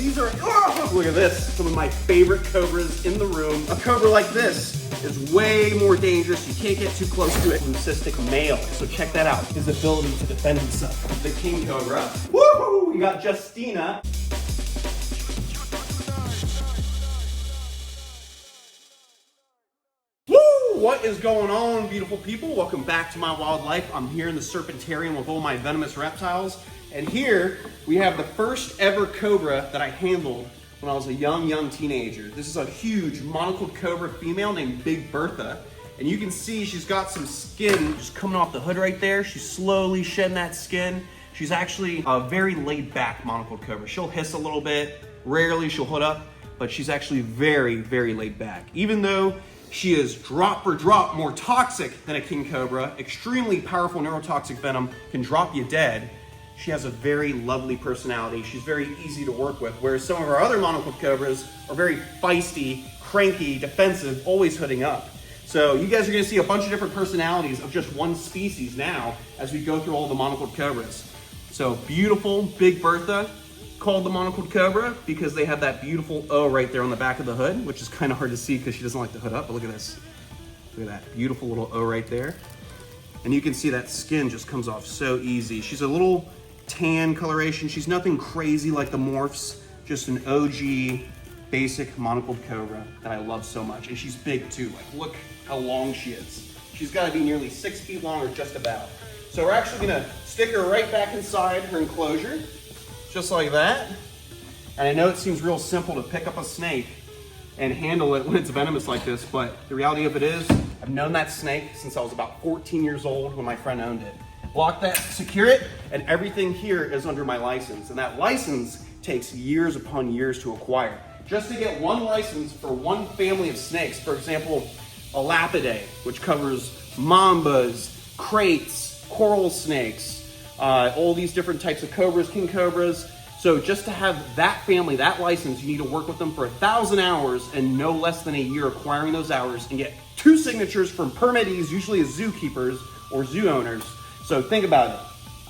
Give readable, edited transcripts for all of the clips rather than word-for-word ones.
These are, oh, look at this. Some of my favorite cobras in the room. A cobra like this is way more dangerous. You can't get too close to it. Leucistic male. So check that out. His ability to defend himself. The king cobra. Woohoo! We got Justina. What is going on, beautiful people? Welcome back to my wildlife. I'm here in the Serpentarium with all my venomous reptiles. And here we have the first ever cobra that I handled when I was a young teenager. This is a huge monocled cobra female named Big Bertha. And you can see she's got some skin just coming off the hood right there. She's slowly shedding that skin. She's actually a very laid back monocled cobra. She'll hiss a little bit. Rarely she'll hood up, but she's actually very laid back. Even though she is drop for drop more toxic than a king cobra, extremely powerful neurotoxic venom, can drop you dead. She has a very lovely personality. She's very easy to work with, whereas some of our other monocled cobras are very feisty, cranky, defensive, always hooding up. So you guys are gonna see a bunch of different personalities of just one species now as we go through all the monocled cobras. So beautiful Big Bertha, called the monocled cobra because they have that beautiful O right there on the back of the hood, which is kind of hard to see because she doesn't like to hood up, but look at this. Look at that beautiful little O right there. And you can see that skin just comes off so easy. She's a little tan coloration. She's nothing crazy like the morphs, just an OG basic monocled cobra that I love so much. And she's big too. Like, look how long she is. She's got to be nearly 6 feet long or just about. So we're actually gonna stick her right back inside her enclosure, just like that. And I know it seems real simple to pick up a snake and handle it when it's venomous like this, but the reality of it is, I've known that snake since I was about 14 years old when my friend owned it. Lock that, secure it, and everything here is under my license. And that license takes years upon years to acquire. Just to get one license for one family of snakes, for example, a lapidae, which covers mambas, crates, coral snakes, all these different types of cobras, king cobras. So just to have that family, that license, you need to work with them for 1,000 hours and no less than a year acquiring those hours and get 2 signatures from permittees, usually as zookeepers or zoo owners. So think about it.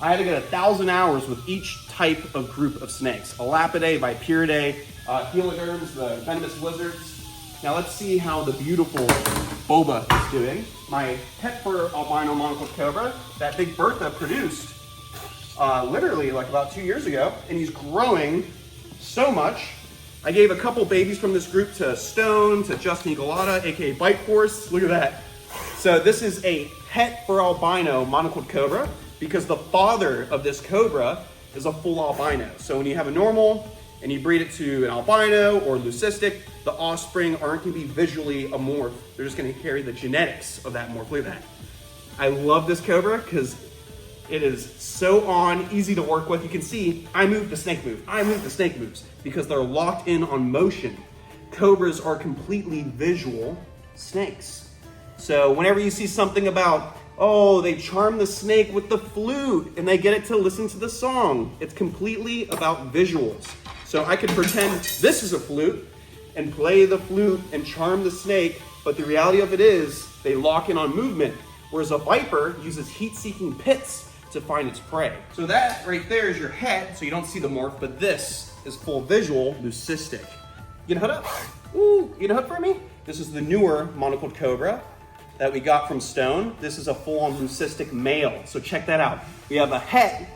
I had to get 1,000 hours with each type of group of snakes. A lapidae, Viperidae, heliderms, the venomous lizards. Now let's see how the beautiful Boba is doing. My pet fur albino monocled cobra that Big Bertha produced literally like about 2 years ago, and he's growing so much. I gave a couple babies from this group to Stone, to Justin Eaglata, aka Bite Force. Look at that. So this is a pet for albino monocled cobra because the father of this cobra is a full albino. So when you have a normal and you breed it to an albino or leucistic, the offspring aren't gonna be visually a morph. They're just gonna carry the genetics of that morph. Look at that. I love this cobra because it is so easy to work with. You can see, I move, the snake move. I move, the snake moves because they're locked in on motion. Cobras are completely visual snakes. So whenever you see something about, oh, they charm the snake with the flute and they get it to listen to the song, it's completely about visuals. So I could pretend this is a flute and play the flute and charm the snake, but the reality of it is they lock in on movement, whereas a viper uses heat-seeking pits to find its prey. So that right there is your head, so you don't see the morph, but this is full visual leucistic. You gonna hood up? Ooh, you gonna hood for me? This is the newer monocled cobra that we got from Stone. This is a full-on leucistic male, so check that out. We have a head,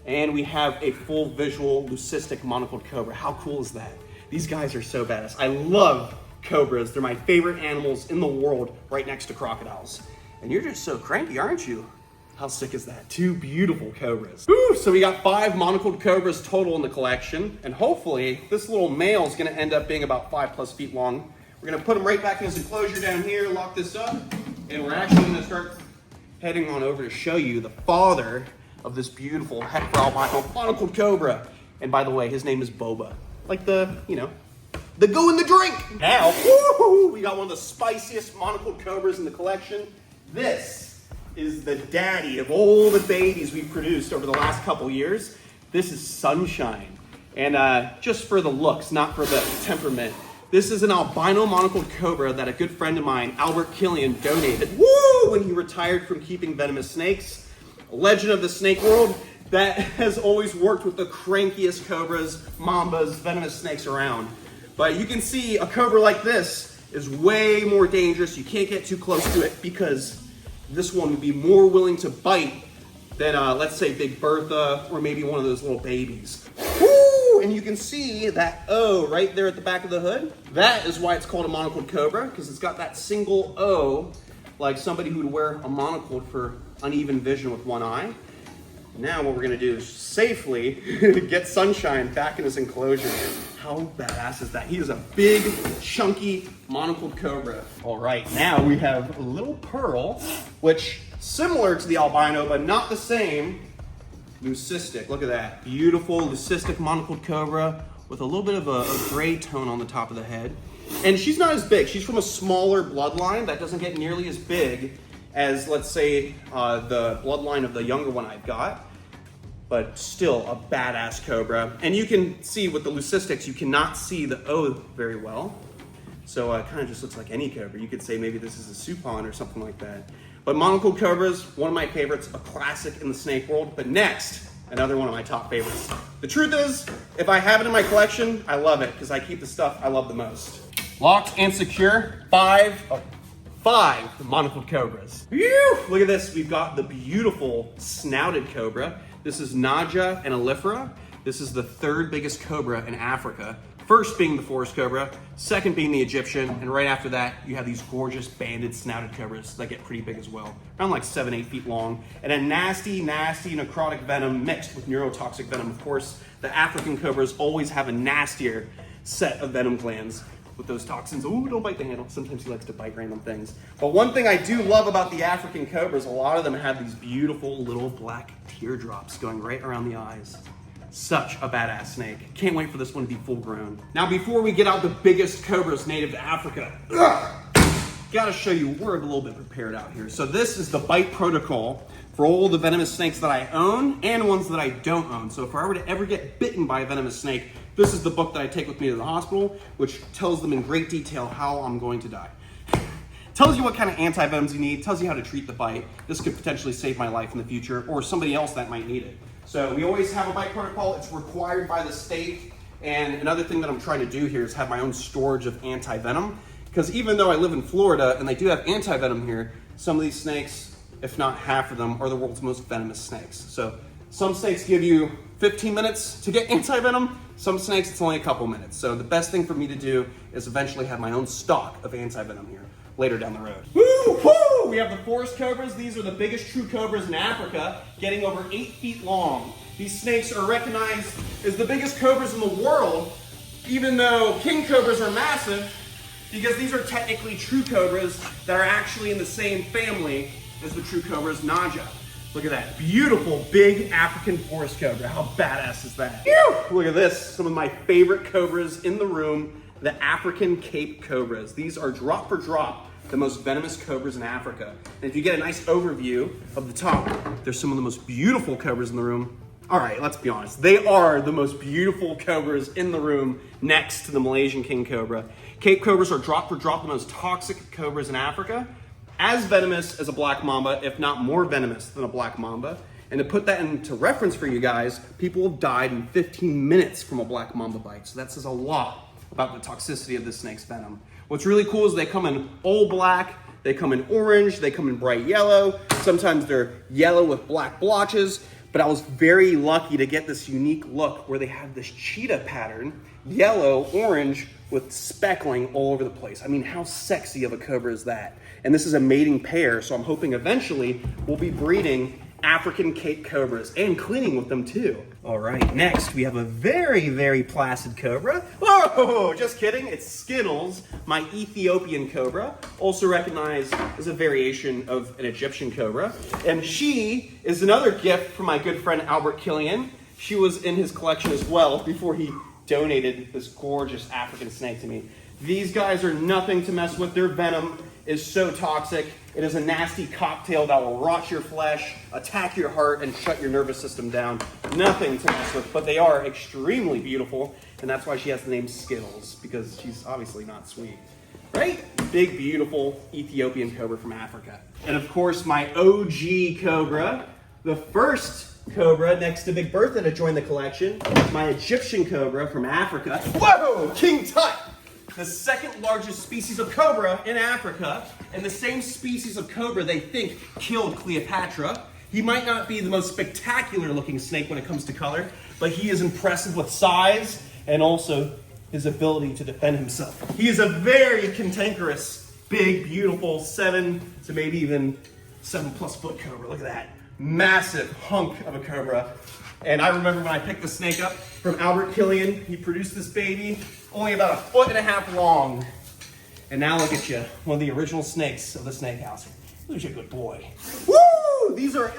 and we have a full visual leucistic monocled cobra. How cool is that? These guys are so badass. I love cobras. They're my favorite animals in the world, right next to crocodiles. And you're just so cranky, aren't you? How sick is that? 2 beautiful cobras. Woo! So we got 5 monocled cobras total in the collection, and hopefully this little male is gonna end up being about 5+ feet long. We're gonna put him right back in his enclosure down here, lock this up, and we're actually gonna start heading on over to show you the father of this beautiful het for albino monocled cobra. And by the way, his name is Boba. Like the, you know, the go in the drink. Now, woo-hoo, we got one of the spiciest monocled cobras in the collection. This is the daddy of all the babies we've produced over the last couple years. This is Sunshine. And just for the looks, not for the temperament, this is an albino monocled cobra that a good friend of mine, Albert Killian, donated when he retired from keeping venomous snakes. A legend of the snake world. that has always worked with the crankiest cobras, mambas, venomous snakes around. But you can see a cobra like this is way more dangerous. You can't get too close to it because this one would be more willing to bite than, let's say, Big Bertha or maybe one of those little babies. Woo! And you can see that O right there at the back of the hood. That is why it's called a monocled cobra, because it's got that single O, like somebody who would wear a monocle for uneven vision with one eye. Now what we're gonna do is safely get Sunshine back in his enclosure. How badass is that? He is a big, chunky, monocled cobra. All right, now we have a little Pearl, which similar to the albino, but not the same, leucistic. Look at that, beautiful leucistic monocled cobra with a little bit of a gray tone on the top of the head. And she's not as big. She's from a smaller bloodline that doesn't get nearly as big as, let's say, the bloodline of the younger one I've got, but still a badass cobra. And you can see with the leucistics, you cannot see the O very well. So it kind of just looks like any cobra. You could say maybe this is a supon or something like that. But monocled cobras, one of my favorites, a classic in the snake world. But next, another one of my top favorites. The truth is, if I have it in my collection, I love it because I keep the stuff I love the most. Locked and secure, five monocled cobras. Whew! Look at this, we've got the beautiful snouted cobra. This is Naja and Alephra. This is the third biggest cobra in Africa. First being the forest cobra, second being the Egyptian, and right after that, you have these gorgeous banded snouted cobras that get pretty big as well, around like 7-8 feet long, and a nasty, nasty necrotic venom mixed with neurotoxic venom. Of course, the African cobras always have a nastier set of venom glands with those toxins. Ooh, don't bite the handle. Sometimes he likes to bite random things. But one thing I do love about the African cobras, a lot of them have these beautiful little black teardrops going right around the eyes. Such a badass snake. Can't wait for this one to be full grown. Now, before we get out the biggest cobras native to Africa, gotta show you, we're a little bit prepared out here. So this is the bite protocol for all the venomous snakes that I own and ones that I don't own. So if I were to ever get bitten by a venomous snake, this is the book that I take with me to the hospital, which tells them in great detail how I'm going to die. Tells you what kind of antivenoms you need, tells you how to treat the bite. This could potentially save my life in the future or somebody else that might need it. So we always have a bite protocol. It's required by the state. And another thing that I'm trying to do here is have my own storage of antivenom. Because even though I live in Florida and they do have antivenom here, some of these snakes, if not half of them, are the world's most venomous snakes. So some snakes give you 15 minutes to get antivenom. Some snakes, it's only a couple minutes. So the best thing for me to do is eventually have my own stock of antivenom here later down the road. Woo, woo! We have the forest cobras. These are the biggest true cobras in Africa, getting over 8 feet long. These snakes are recognized as the biggest cobras in the world, even though king cobras are massive, because these are technically true cobras that are actually in the same family as the true cobras Naja. Look at that beautiful big African forest cobra. How badass is that? Whew! Look at this, some of my favorite cobras in the room, the African Cape cobras. These are drop for drop the most venomous cobras in Africa. And if you get a nice overview of the top, there's some of the most beautiful cobras in the room. All right, let's be honest. They are the most beautiful cobras in the room next to the Malaysian king cobra. Cape cobras are drop for drop the most toxic cobras in Africa. As venomous as a black mamba, if not more venomous than a black mamba. And to put that into reference for you guys, people have died in 15 minutes from a black mamba bite. So that says a lot about the toxicity of this snake's venom. What's really cool is they come in all black, they come in orange, they come in bright yellow. Sometimes they're yellow with black blotches, but I was very lucky to get this unique look where they have this cheetah pattern, yellow, orange, with speckling all over the place. I mean, how sexy of a cobra is that? And this is a mating pair, so I'm hoping eventually we'll be breeding African Cape cobras and cleaning with them too. All right, next we have a very, very placid cobra. Whoa, just kidding, it's Skittles, my Ethiopian cobra, also recognized as a variation of an Egyptian cobra. And she is another gift from my good friend Albert Killian. She was in his collection as well before he donated this gorgeous African snake to me. These guys are nothing to mess with. Their venom is so toxic. It is a nasty cocktail that will rot your flesh, attack your heart, and shut your nervous system down. Nothing to mess with, but they are extremely beautiful, and that's why she has the name Skittles, because she's obviously not sweet. Right? Big, beautiful Ethiopian cobra from Africa. And of course, my OG cobra, the first cobra next to Big Bertha to join the collection. My Egyptian cobra from Africa. Whoa! King Tut! The second largest species of cobra in Africa, and the same species of cobra they think killed Cleopatra. He might not be the most spectacular looking snake when it comes to color, but he is impressive with size and also his ability to defend himself. He is a very cantankerous, big, beautiful 7 to maybe even 7+ foot cobra. Look at that. Massive hunk of a cobra. And I remember when I picked the snake up from Albert Killian, he produced this baby, only about 1.5 feet long. And now look at you, one of the original snakes of the snake house. Who's a good boy? Woo! These are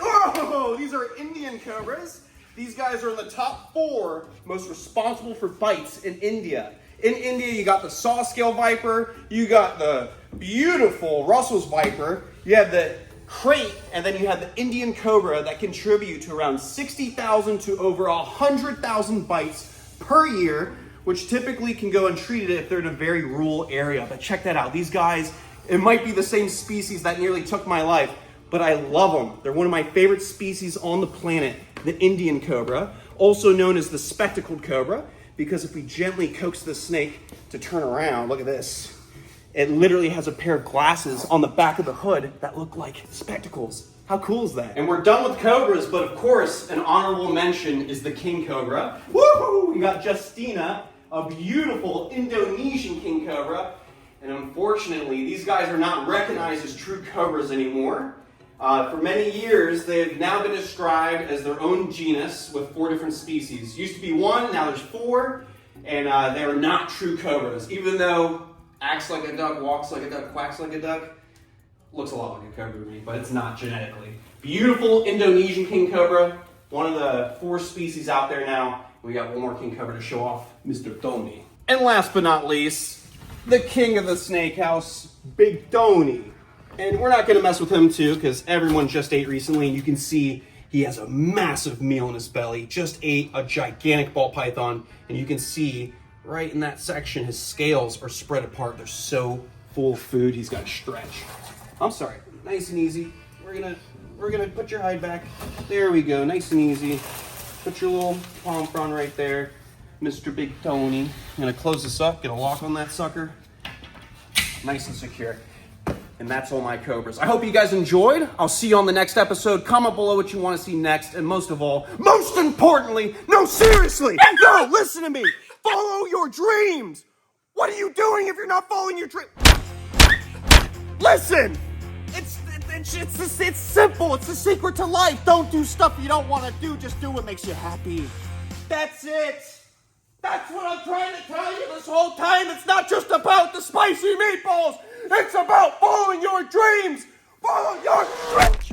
Indian cobras. These guys are in the top 4 most responsible for bites in India. In India, you got the saw scale viper, you got the beautiful Russell's viper, you have the crate, and then you have the Indian cobra that contribute to around 60,000 to over 100,000 bites per year, which typically can go untreated if they're in a very rural area. But check that out. These guys, it might be the same species that nearly took my life, but I love them. They're one of my favorite species on the planet, the Indian cobra, also known as the spectacled cobra, because if we gently coax the snake to turn around, look at this. It literally has a pair of glasses on the back of the hood that look like spectacles. How cool is that? And we're done with cobras, but of course, an honorable mention is the king cobra. Woohoo! We got Justina, a beautiful Indonesian king cobra. And unfortunately, these guys are not recognized as true cobras anymore. For many years, they've now been described as their own genus with 4 different species. Used to be 1, now there's 4, and they are not true cobras, even though acts like a duck, walks like a duck, quacks like a duck. Looks a lot like a cobra to me, but it's not genetically. Beautiful Indonesian king cobra, one of the 4 species out there now. We got one more king cobra to show off, Mr. Tony. And last but not least, the king of the snake house, Big Tony. And we're not gonna mess with him too, because everyone just ate recently, and you can see he has a massive meal in his belly. Just ate a gigantic ball python, and you can see right in that section, his scales are spread apart. They're so full of food, he's got to stretch. I'm sorry, nice and easy. We're gonna put your hide back. There we go, nice and easy. Put your little palm frond right there, Mr. Big Tony. I'm gonna close this up, get a lock on that sucker. Nice and secure. And that's all my cobras. I hope you guys enjoyed. I'll see you on the next episode. Comment below what you want to see next. And most of all, most importantly, no, seriously, no, listen to me. Follow your dreams. What are you doing if you're not following your dreams? Listen, it's simple. It's the secret to life. Don't do stuff you don't want to do. Just do what makes you happy. That's it. That's what I'm trying to tell you this whole time. It's not just about the spicy meatballs. It's about following your dreams. Follow your dreams.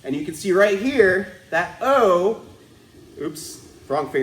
And you can see right here that O, oops, wrong finger.